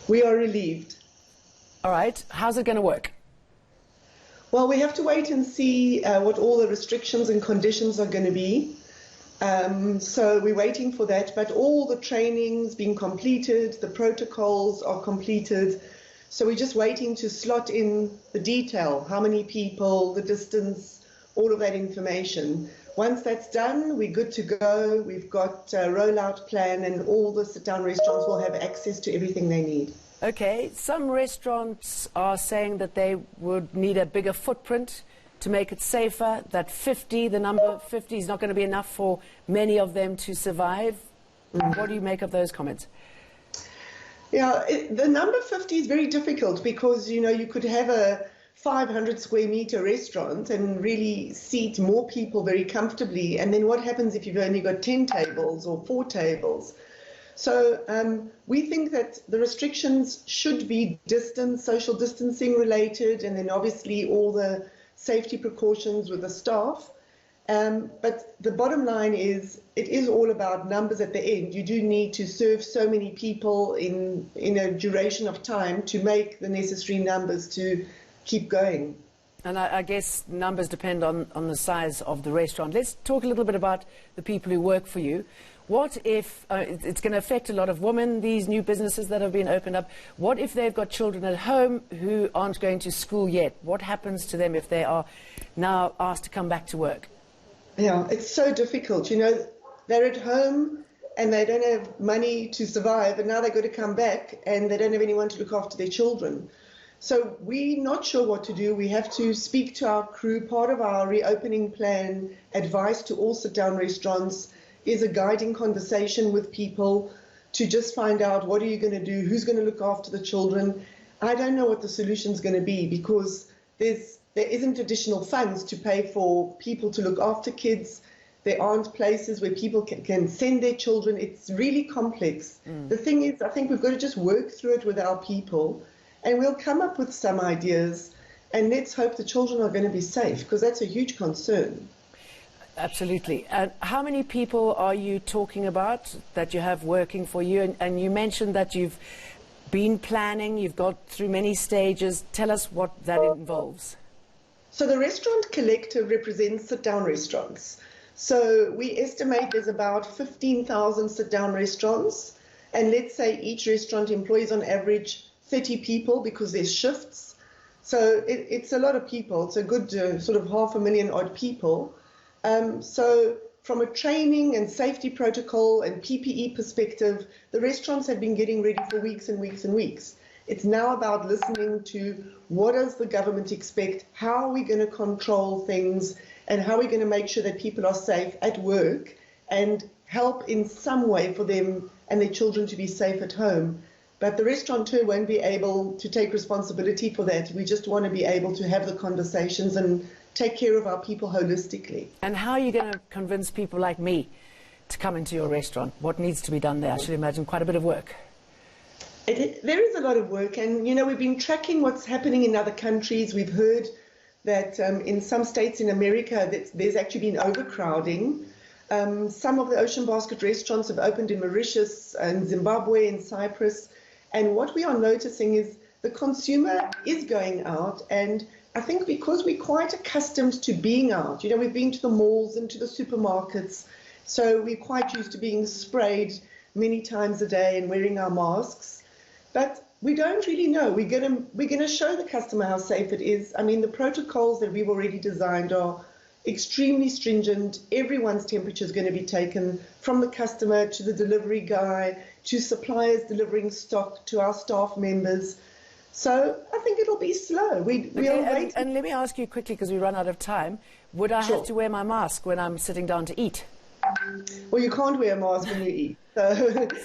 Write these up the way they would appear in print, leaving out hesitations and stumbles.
We are relieved. All right. How's it going to work? Well, we have to wait and see what all the restrictions and conditions are going to be. So we're waiting for that, but all the training's been completed, the protocols are completed. So we're just waiting to slot in the detail, how many people, the distance, all of that information. Once that's done, we're good to go. We've got a rollout plan, and all the sit-down restaurants will have access to everything they need. Okay, some restaurants are saying that they would need a bigger footprint to make it safer, that the number 50 is not going to be enough for many of them to survive. What do you make of those comments? Yeah, the number 50 is very difficult because, you could have a 500 square meter restaurant and really seat more people very comfortably. And then what happens if you've only got 10 tables or 4 tables? So we think that the restrictions should be social distancing related, and then obviously all the safety precautions with the staff. But the bottom line is, it is all about numbers at the end. You do need to serve so many people in a duration of time to make the necessary numbers to keep going. And I guess numbers depend on the size of the restaurant. Let's talk a little bit about the people who work for you. What if it's going to affect a lot of women, these new businesses that have been opened up? What if they've got children at home who aren't going to school yet? What happens to them if they are now asked to come back to work? Yeah, it's so difficult. They're at home and they don't have money to survive, and now they've got to come back and they don't have anyone to look after their children. So we're not sure what to do. We have to speak to our crew. Part of our reopening plan, advice to all sit-down restaurants, is a guiding conversation with people to just find out, what are you going to do? Who's going to look after the children? I don't know what the solution is going to be, because there isn't additional funds to pay for people to look after kids. There aren't places where people can send their children. It's really complex. The thing is, I think we've got to just work through it with our people, and we'll come up with some ideas, and let's hope the children are going to be safe, because that's a huge concern. Absolutely. And how many people are you talking about that you have working for you? And you mentioned that you've been planning, you've got through many stages. Tell us what that involves. So the restaurant collective represents sit-down restaurants. So we estimate there's about 15,000 sit-down restaurants. And let's say each restaurant employs on average 30 people, because there's shifts. So it's a lot of people. It's a good sort of 500,000 odd people. So from a training and safety protocol and PPE perspective, the restaurants have been getting ready for weeks and weeks and weeks. It's now about listening to, what does the government expect? How are we going to control things? And how are we going to make sure that people are safe at work, and help in some way for them and their children to be safe at home? But the restaurateur won't be able to take responsibility for that. We just want to be able to have the conversations and take care of our people holistically. And how are you going to convince people like me to come into your restaurant? What needs to be done there? I should imagine quite a bit of work. There is a lot of work, and we've been tracking what's happening in other countries. We've heard that in some states in America that there's actually been overcrowding. Some of the Ocean Basket restaurants have opened in Mauritius and Zimbabwe and Cyprus. And what we are noticing is the consumer is going out, and I think because we're quite accustomed to being out, we've been to the malls and to the supermarkets, so we're quite used to being sprayed many times a day and wearing our masks. But we don't really know. We're going to show the customer how safe it is. I mean, the protocols that we've already designed are extremely stringent. Everyone's temperature is going to be taken, from the customer to the delivery guy to suppliers delivering stock to our staff members. So I think it'll be slow. And let me ask you quickly, because we run out of time, would I have to wear my mask when I'm sitting down to eat? Well, you can't wear a mask when you eat, so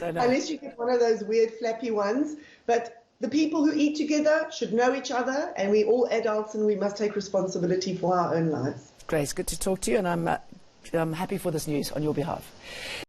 no. Unless you get one of those weird flappy ones. But the people who eat together should know each other, and we're all adults and we must take responsibility for our own lives. Grace, good to talk to you, and I'm happy for this news on your behalf.